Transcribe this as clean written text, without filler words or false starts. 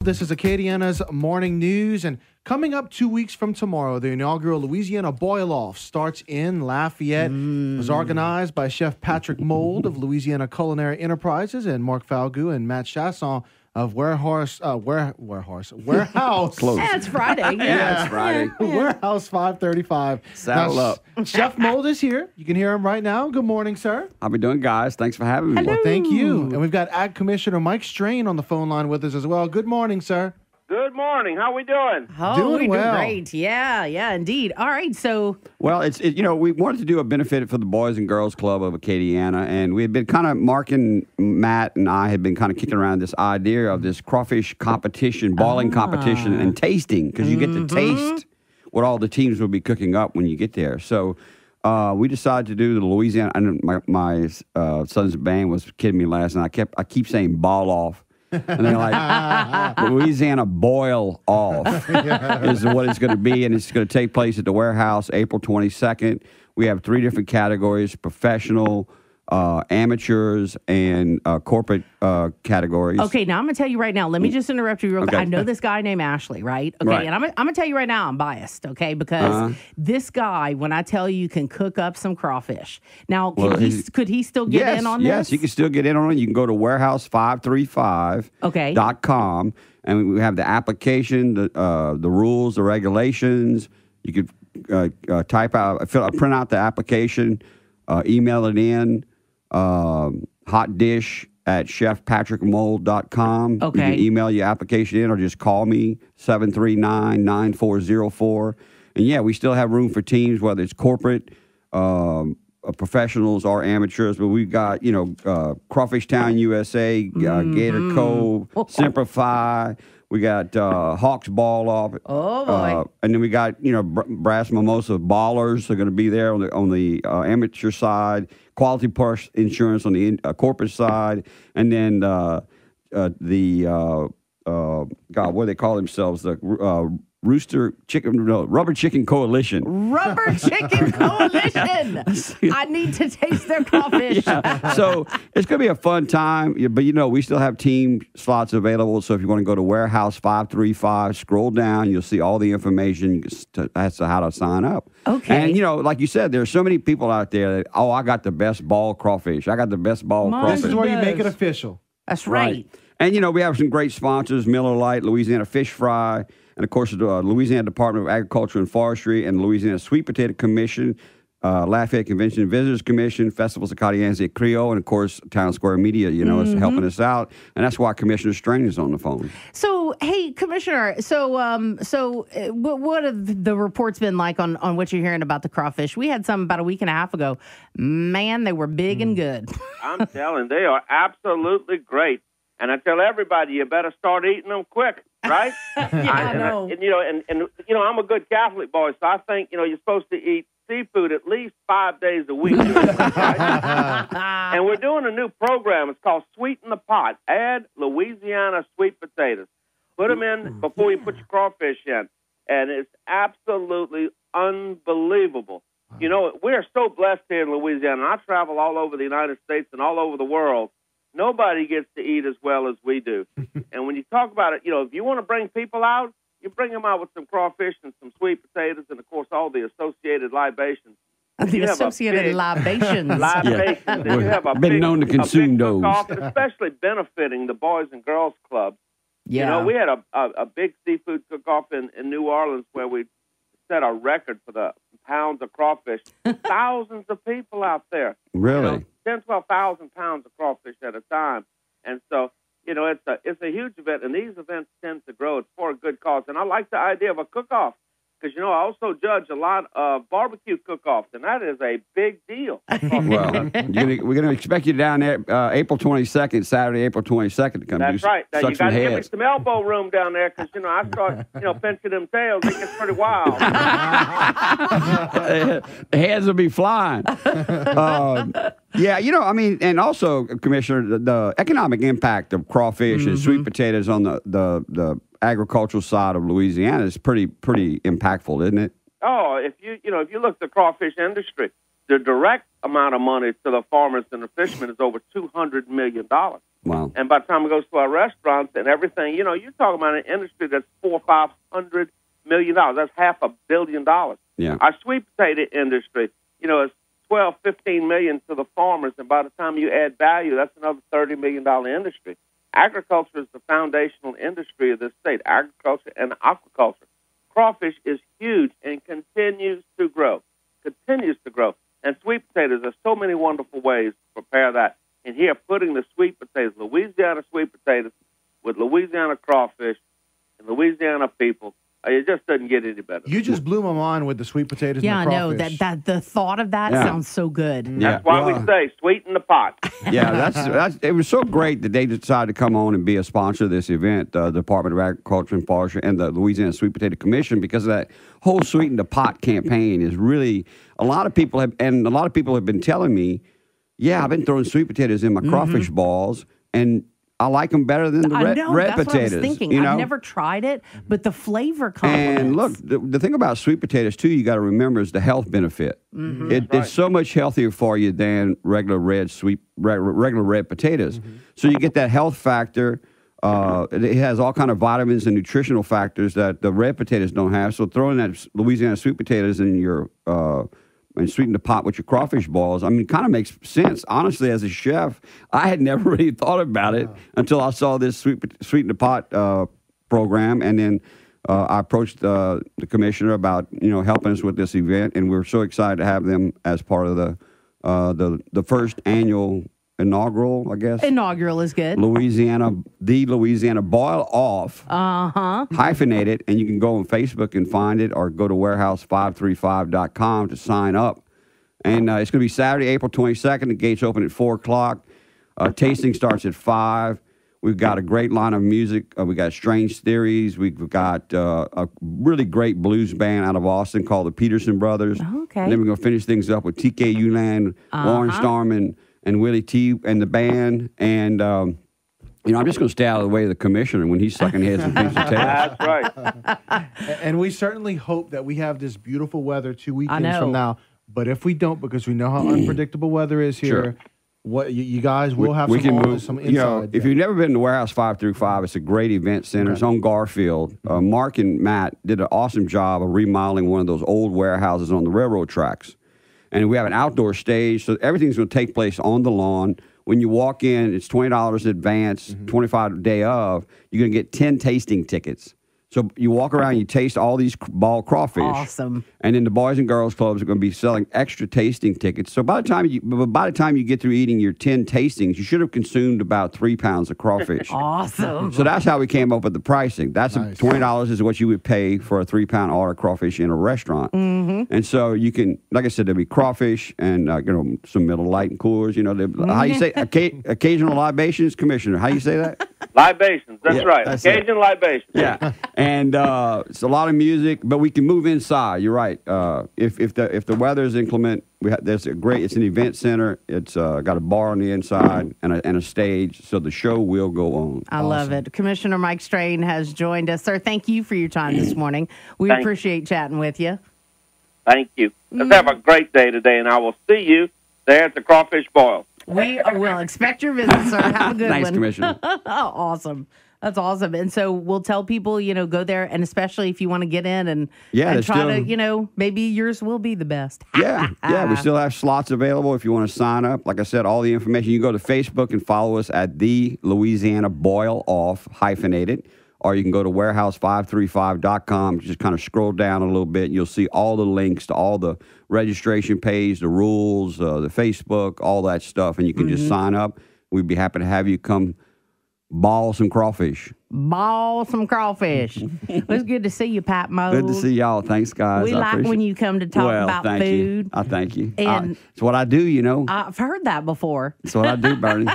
This is Acadiana's Morning News, and coming up 2 weeks from tomorrow, the inaugural Louisiana Boil-Off starts in Lafayette. It was organized by Chef Patrick Mold of Louisiana Culinary Enterprises and Mark Falgu and Matt Chasson of Warehouse. Close. Yeah, it's Friday. Yeah, it's Friday. Warehouse 535. Saddle up. Chef Mold is here. You can hear him right now. Good morning, sir. How we doing, guys? Thanks for having me. Well, thank you. And we've got Ag Commissioner Mike Strain on the phone line with us as well. Good morning, sir. Good morning. How we doing? Oh, Doing we're well. doing great. Yeah, indeed. All right, so Well, we wanted to do a benefit for the Boys and Girls Club of Acadiana, and we had been kind of Matt and I had been kind of kicking around this idea of this crawfish competition, boiling competition, and tasting, because you get to taste what all the teams will be cooking up when you get there. So we decided to do the Louisiana. And my son's band was kidding me last night. I keep saying ball off. And they're like, Louisiana Boil Off is what it's going to be, and it's going to take place at the warehouse April 22nd. We have 3 different categories: professional, amateurs, and corporate categories. okay, now I'm gonna tell you right now. Let me just interrupt you real quick. Okay. I know this guy named Ashley, right? Okay, Right. and I'm gonna tell you right now, I'm biased, okay, because this guy, when I tell you, can cook up some crawfish. Now, could he still get in on this? Yes, you can still get in on it. You can go to warehouse535.com, and we have the application, the rules, the regulations. You could print out the application, email it in, hot dish at chefpatrickmold.com. Okay. You can email your application in or just call me, 739-9404. And, yeah, we still have room for teams, whether it's corporate, professionals or amateurs. But we've got, Crawfish Town, USA, Gator Cove, Simplify. We got Hawks Ball Off. Oh, boy. And then we got, Brass Mimosa Ballers are going to be there on the amateur side. Quality Plus Insurance on the corporate side. And then God, what do they call themselves? The Rubber Chicken Coalition. Rubber Chicken Coalition. I need to taste their crawfish. Yeah. So it's going to be a fun time, but we still have team slots available. So if you want to go to Warehouse 535, scroll down, you'll see all the information as to how to sign up. Okay. And like you said, there's so many people out there that, I got the best ball crawfish. I got the best ball crawfish. This is where you make it official. That's right. And we have some great sponsors: Miller Lite, Louisiana Fish Fry, and of course the Louisiana Department of Agriculture and Forestry, and Louisiana Sweet Potato Commission, Lafayette Convention and Visitors Commission, Festivals of Acadiana Creole, and of course Town Square Media, is helping us out, and that's why Commissioner Strain is on the phone. So, hey, Commissioner, what have the reports been like on what you're hearing about the crawfish? We had some about a week and a half ago. Man, they were big and good. I'm telling, they are absolutely great. And I tell everybody, you better start eating them quick, right? I know. I'm a good Catholic boy, so I think, you're supposed to eat seafood at least 5 days a week. Right? And we're doing a new program. It's called Sweeten the Pot. Add Louisiana sweet potatoes. Put them in before you put your crawfish in. And it's absolutely unbelievable. We're so blessed here in Louisiana. I travel all over the United States and all over the world. Nobody gets to eat as well as we do. And when you talk about it, if you want to bring people out, you bring them out with some crawfish and some sweet potatoes and, of course, all the associated libations. The associated libations. Libations. And you have been known to consume those. Especially benefiting the Boys and Girls Club. Yeah. We had a big seafood cook-off in New Orleans where we set a record for the pounds of crawfish. Thousands of people out there. Really? 10,000, 12,000 pounds of crawfish at a time. And so, it's a huge event, and these events tend to grow. It's for a good cause. And I like the idea of a cook-off because, I also judge a lot of barbecue cook-offs, and that is a big deal. Well, we're going to expect you down there April 22nd, Saturday, April 22nd to come That's do right. Now, suck you some got to give me heads. some elbow room down there because, I start, pinching them tails. It gets pretty wild. The heads will be flying. And also, Commissioner, the economic impact of crawfish and sweet potatoes on the agricultural side of Louisiana is pretty impactful, isn't it? Oh, if you look at the crawfish industry, the direct amount of money to the farmers and the fishermen is over $200 million. Wow. And by the time it goes to our restaurants and everything, you know, you're talking about an industry that's $400-500 million. That's $500 million. Yeah. Our sweet potato industry, you know, is $12-15 million to the farmers, and by the time you add value, that's another $30 million industry. Agriculture is the foundational industry of this state, agriculture and aquaculture. Crawfish is huge and continues to grow, And sweet potatoes, there's so many wonderful ways to prepare that. And here, putting the sweet potatoes, Louisiana sweet potatoes, with Louisiana crawfish and Louisiana people, it just doesn't get any better. You just blew my mind with the sweet potatoes yeah, and the I know. crawfish. That the thought of that sounds so good. Yeah. That's why we say sweeten the pot. Yeah, that's it was so great that they decided to come on and be a sponsor of this event, the Department of Agriculture and Forestry and the Louisiana Sweet Potato Commission, because that whole Sweeten the Pot campaign is really a lot of people have been telling me, yeah, I've been throwing sweet potatoes in my crawfish balls, and I like them better than the red that's potatoes. What I was thinking. You know? I've never tried it, but the flavor complements. And look, the thing about sweet potatoes too, you got to remember is the health benefit. It's so much healthier for you than regular red potatoes. So you get that health factor. It has all kind of vitamins and nutritional factors that the red potatoes don't have. So throwing that Louisiana sweet potatoes in your and sweeten the pot with your crawfish balls, I mean, it kind of makes sense. Honestly, as a chef, I had never really thought about it until I saw this sweeten the pot program, and then I approached the commissioner about helping us with this event, and we're so excited to have them as part of the first annual inaugural, I guess. Inaugural is good. The Louisiana Boil Off, hyphenated, and you can go on Facebook and find it, or go to warehouse535.com to sign up. And it's going to be Saturday, April 22nd. The gates open at 4 o'clock. Tasting starts at 5. We've got a great line of music. We got Strange Theories. We've got a really great blues band out of Austin called the Peterson Brothers. Okay. And then we're going to finish things up with TK Uland, Warren Starman, and Willie T and the band. And, I'm just going to stay out of the way of the commissioner when he's sucking heads and things of tails. That's right. And we certainly hope that we have this beautiful weather 2 weekends from now. But if we don't, because we know how unpredictable weather is here, what you guys will have some inside. If you've never been to Warehouse 535, it's a great event center. It's on Garfield. Mark and Matt did an awesome job of remodeling one of those old warehouses on the railroad tracks. And we have an outdoor stage, so everything's going to take place on the lawn. When you walk in, it's $20 in advance, $25 day of. You're going to get 10 tasting tickets. So you walk around, you taste all these ball crawfish. Awesome. And then the Boys and Girls Clubs are going to be selling extra tasting tickets. So by the time you get through eating your 10 tastings, you should have consumed about 3 pounds of crawfish. Awesome. So that's how we came up with the pricing. That's nice. $20 is what you would pay for a 3-pound order of crawfish in a restaurant. And so you can, like I said, there'll be crawfish and some Miller Lite and Coolers. How do you say occasional libations, Commissioner? How do you say that? Libations. That's right. That's Occasional libations. Yeah. And it's a lot of music, but we can move inside. You're right. If the weather is inclement, it's an event center. It's got a bar on the inside and a stage, so the show will go on. I love it. Commissioner Mike Strain has joined us, sir. Thank you for your time this morning. We appreciate chatting with you. Thank you. Let's have a great day today, and I will see you there at the Crawfish Boil. We will expect your visit, sir. Have a good one. Thanks, Commissioner. Awesome. That's awesome. And so we'll tell people, go there, and especially if you want to get in and try to, maybe yours will be the best. Yeah, we still have slots available if you want to sign up. Like I said, all the information, you can go to Facebook and follow us at the Louisiana Boil Off, hyphenated, or you can go to warehouse535.com. Just kind of scroll down a little bit, and you'll see all the links to all the registration page, the rules, the Facebook, all that stuff, and you can just sign up. We'd be happy to have you come ball some crawfish. Ball some crawfish. It was good to see you, Pat Moles. Good to see y'all. Thanks, guys. We like when you come to talk about food. I thank you. And it's what I do, I've heard that before. It's what I do, Bernie.